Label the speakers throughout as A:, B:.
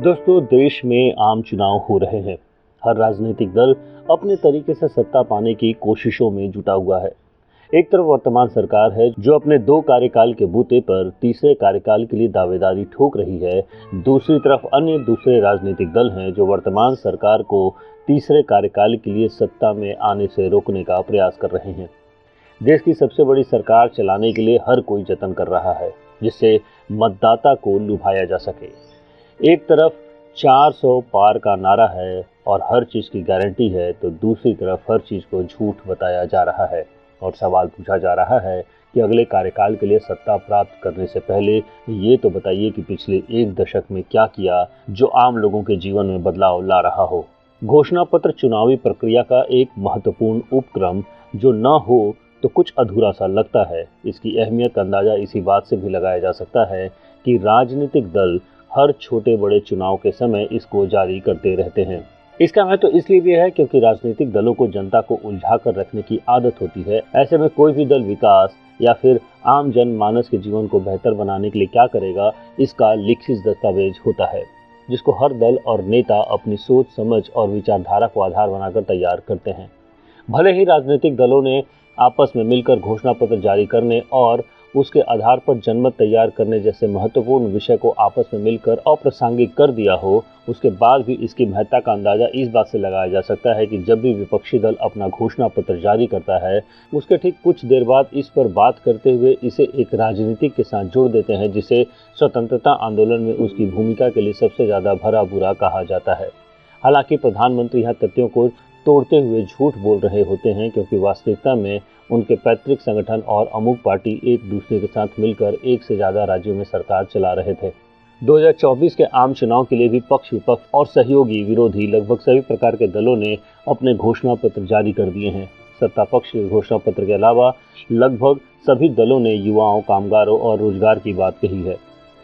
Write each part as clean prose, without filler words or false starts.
A: दोस्तों, देश में आम चुनाव हो रहे हैं। हर राजनीतिक दल अपने तरीके से सत्ता पाने की कोशिशों में जुटा हुआ है। एक तरफ वर्तमान सरकार है जो अपने 2 कार्यकाल के बूते पर तीसरे कार्यकाल के लिए दावेदारी ठोक रही है। दूसरी तरफ अन्य दूसरे राजनीतिक दल हैं जो वर्तमान सरकार को तीसरे कार्यकाल के लिए सत्ता में आने से रोकने का प्रयास कर रहे हैं। देश की सबसे बड़ी सरकार चलाने के लिए हर कोई जतन कर रहा है जिससे मतदाता को लुभाया जा सके। एक तरफ 400 पार का नारा है और हर चीज़ की गारंटी है, तो दूसरी तरफ हर चीज़ को झूठ बताया जा रहा है और सवाल पूछा जा रहा है कि अगले कार्यकाल के लिए सत्ता प्राप्त करने से पहले ये तो बताइए कि पिछले 1 दशक में क्या किया जो आम लोगों के जीवन में बदलाव ला रहा हो। घोषणा पत्र चुनावी प्रक्रिया का एक महत्वपूर्ण उपक्रम जो न हो तो कुछ अधूरा सा लगता है। इसकी अहमियत का अंदाज़ा इसी बात से भी लगाया जा सकता है कि राजनीतिक दल हर छोटे बड़े चुनाव के समय इसको जारी करते रहते हैं। इसका महत्व तो इसलिए भी है क्योंकि राजनीतिक दलों को जनता को उलझा कर रखने की आदत होती है। ऐसे में कोई भी दल विकास या फिर आम जनमानस के जीवन को बेहतर बनाने के लिए क्या करेगा, इसका लिखित दस्तावेज होता है जिसको हर दल और नेता अपनी सोच समझ और विचारधारा को आधार बनाकर तैयार करते हैं। भले ही राजनीतिक दलों ने आपस में मिलकर घोषणा पत्र जारी करने और उसके आधार पर जनमत तैयार करने जैसे महत्वपूर्ण विषय को आपस में मिलकर अप्रासंगिक कर दिया हो, उसके बाद भी इसकी महत्ता का अंदाजा इस बात से लगाया जा सकता है कि जब भी विपक्षी दल अपना घोषणा पत्र जारी करता है, उसके ठीक कुछ देर बाद इस पर बात करते हुए इसे एक राजनीतिक के साथ जोड़ देते हैं जिसे स्वतंत्रता आंदोलन में उसकी भूमिका के लिए सबसे ज़्यादा भरा बुरा कहा जाता है। हालांकि प्रधानमंत्री यहाँ तथ्यों को तोड़ते हुए झूठ बोल रहे होते हैं क्योंकि वास्तविकता में उनके पैतृक संगठन और अमुक पार्टी एक दूसरे के साथ मिलकर एक से ज़्यादा राज्यों में सरकार चला रहे थे। 2024 के आम चुनाव के लिए भी पक्ष विपक्ष और सहयोगी विरोधी लगभग सभी प्रकार के दलों ने अपने घोषणा पत्र जारी कर दिए हैं। सत्ता पक्ष के घोषणा पत्र के अलावा लगभग सभी दलों ने युवाओं, कामगारों और रोजगार की बात कही है।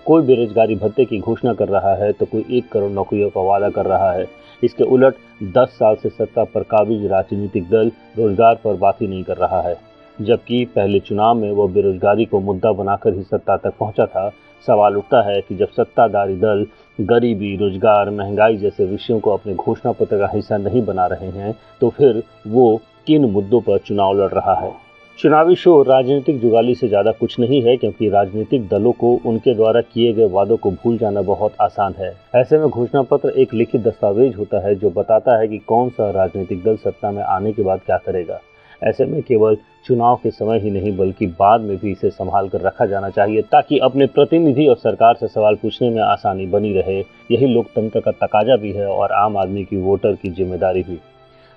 A: कोई बेरोजगारी भत्ते की घोषणा कर रहा है तो कोई 1 करोड़ नौकरियों का वादा कर रहा है। इसके उलट 10 साल से सत्ता पर काबिज राजनीतिक दल रोजगार पर बात ही नहीं कर रहा है, जबकि पहले चुनाव में वह बेरोजगारी को मुद्दा बनाकर ही सत्ता तक पहुंचा था। सवाल उठता है कि जब सत्ताधारी दल गरीबी, रोजगार, महंगाई जैसे विषयों को अपने घोषणा पत्र का हिस्सा नहीं बना रहे हैं तो फिर वो किन मुद्दों पर चुनाव लड़ रहा है। चुनावी शोर राजनीतिक जुगाली से ज़्यादा कुछ नहीं है क्योंकि राजनीतिक दलों को उनके द्वारा किए गए वादों को भूल जाना बहुत आसान है। ऐसे में घोषणा पत्र एक लिखित दस्तावेज होता है जो बताता है कि कौन सा राजनीतिक दल सत्ता में आने के बाद क्या करेगा। ऐसे में केवल चुनाव के समय ही नहीं बल्कि बाद में भी इसे संभाल कर रखा जाना चाहिए ताकि अपने प्रतिनिधि और सरकार से सवाल पूछने में आसानी बनी रहे। यही लोकतंत्र का तकाजा भी है और आम आदमी की वोटर की जिम्मेदारी भी।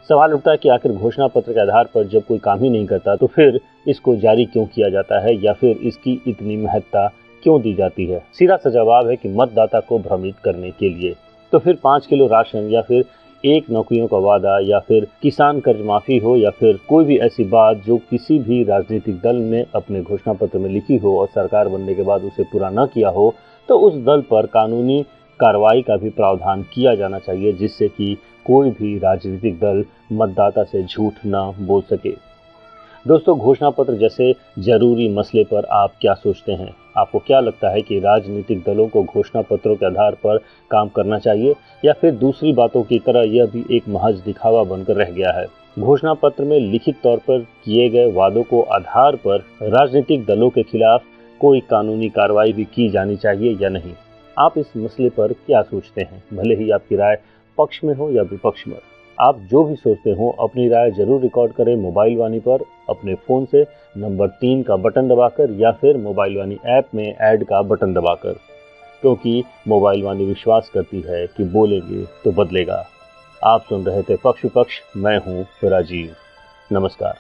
A: सवाल उठता है कि आखिर घोषणा पत्र के आधार पर जब कोई काम ही नहीं करता तो फिर इसको जारी क्यों किया जाता है या फिर इसकी इतनी महत्ता क्यों दी जाती है। सीधा सा जवाब है कि मतदाता को भ्रमित करने के लिए। तो फिर 5 किलो राशन या फिर 1 नौकरियों का वादा या फिर किसान कर्ज माफ़ी हो या फिर कोई भी ऐसी बात जो किसी भी राजनीतिक दल ने अपने घोषणा पत्र में लिखी हो और सरकार बनने के बाद उसे पूरा न किया हो, तो उस दल पर कानूनी कार्रवाई का भी प्रावधान किया जाना चाहिए जिससे कि कोई भी राजनीतिक दल मतदाता से झूठ न बोल सके। दोस्तों, घोषणा पत्र जैसे जरूरी मसले पर आप क्या सोचते हैं? आपको क्या लगता है कि राजनीतिक दलों को घोषणा पत्रों के आधार पर काम करना चाहिए या फिर दूसरी बातों की तरह यह भी एक महज दिखावा बनकर रह गया है? घोषणा पत्र में लिखित तौर पर किए गए वादों को आधार पर राजनीतिक दलों के खिलाफ कोई कानूनी कार्रवाई भी की जानी चाहिए या नहीं? आप इस मसले पर क्या सोचते हैं? भले ही आपकी राय पक्ष में हो या विपक्ष में, आप जो भी सोचते हो अपनी राय जरूर रिकॉर्ड करें मोबाइल वाणी पर अपने फ़ोन से नंबर 3 का बटन दबाकर या फिर मोबाइल वाणी ऐप में ऐड का बटन दबाकर, क्योंकि मोबाइल वाणी विश्वास करती है कि बोलेंगे तो बदलेगा। आप सुन रहे थे पक्ष विपक्ष। मैं हूँ राजीव। नमस्कार।